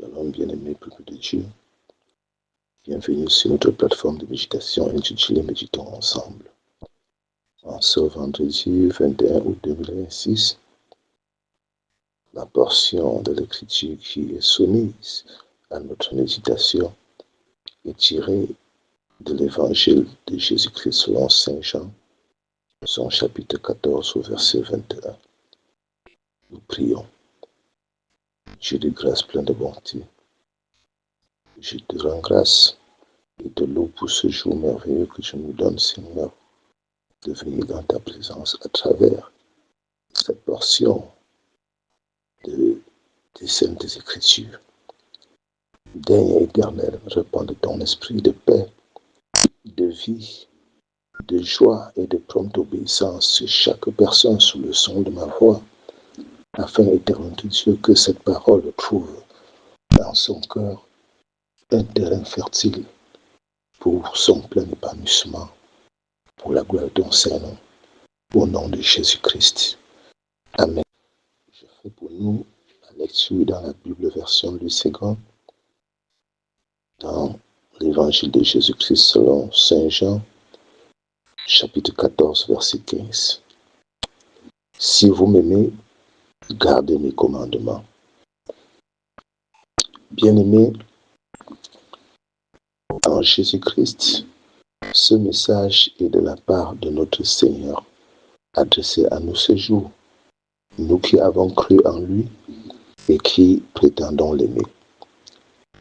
Shalom, bien-aimés, peuple de Dieu. Bienvenue sur notre plateforme de méditation intitulée Méditons ensemble. En ce vendredi 21 août 2026, la portion de l'Écriture qui est soumise à notre méditation est tirée de l'Évangile de Jésus-Christ selon Saint Jean, son chapitre 14 au verset 21. Nous prions. Dieu de grâce plein de bonté, je te rends grâce et te loue pour ce jour merveilleux que tu nous donnes, Seigneur, de venir dans ta présence à travers cette portion des Saintes Écritures. Daigne éternel, répande ton esprit de paix, de vie, de joie et de prompte obéissance sur chaque personne sous le son de ma voix, afin, éternel Dieu, que cette parole trouve dans son cœur un terrain fertile pour son plein épanouissement, pour la gloire de ton Saint-Nom, au nom de Jésus-Christ. Amen. Je fais pour nous la lecture dans la Bible version Louis II, dans l'Évangile de Jésus-Christ selon Saint Jean, chapitre 14, verset 15. Si vous m'aimez, gardez mes commandements. Bien-aimés, en Jésus-Christ, ce message est de la part de notre Seigneur, adressé à nous ce jour, nous qui avons cru en lui et qui prétendons l'aimer.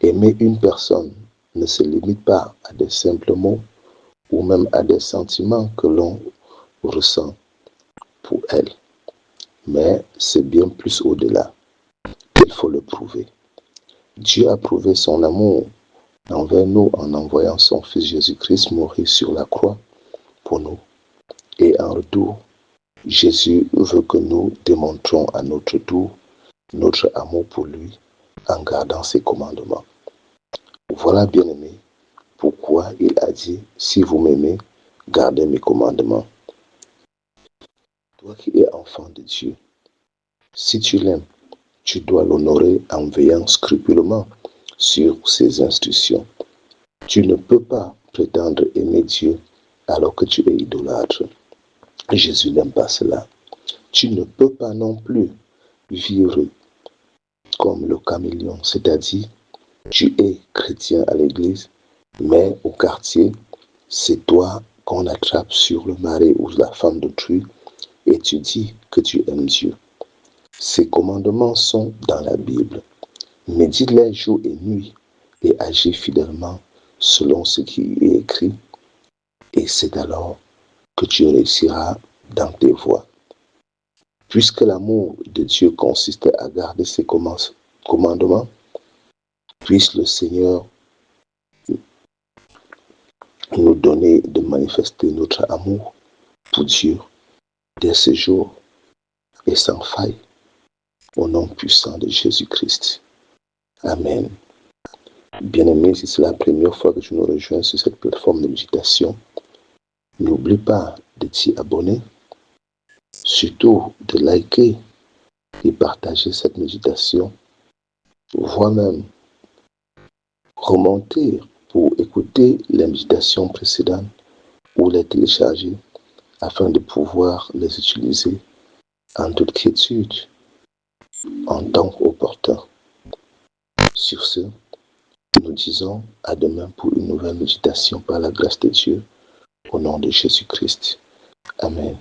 Aimer une personne ne se limite pas à des simples mots ou même à des sentiments que l'on ressent pour elle, mais c'est bien plus au-delà. Il faut le prouver. Dieu a prouvé son amour envers nous en envoyant son Fils Jésus-Christ mourir sur la croix pour nous. Et en retour, Jésus veut que nous démontrons à notre tour notre amour pour lui en gardant ses commandements. Voilà, bien-aimé, pourquoi il a dit, si vous m'aimez, gardez mes commandements. Toi qui es enfant de Dieu, si tu l'aimes, tu dois l'honorer en veillant scrupuleusement sur ses instructions. Tu ne peux pas prétendre aimer Dieu alors que tu es idolâtre. Jésus n'aime pas cela. Tu ne peux pas non plus vivre comme le caméléon, c'est-à-dire tu es chrétien à l'église, mais au quartier, c'est toi qu'on attrape sur le mari ou la femme d'autrui et tu dis que tu aimes Dieu. Ces commandements sont dans la Bible. Médite-les jour et nuit et agis fidèlement selon ce qui y est écrit. Et c'est alors que tu réussiras dans tes voies. Puisque l'amour de Dieu consiste à garder ses commandements, puisse le Seigneur nous donner de manifester notre amour pour Dieu dès ce jour et sans faille, au nom puissant de Jésus-Christ. Amen. Bien-aimé, si c'est la première fois que tu nous rejoins sur cette plateforme de méditation, n'oublie pas de t'y abonner, surtout de liker et partager cette méditation, voire même remonter pour écouter les méditations précédentes ou les télécharger afin de pouvoir les utiliser en toute quiétude, en temps opportun. Sur ce, nous disons à demain pour une nouvelle méditation par la grâce de Dieu, au nom de Jésus-Christ. Amen.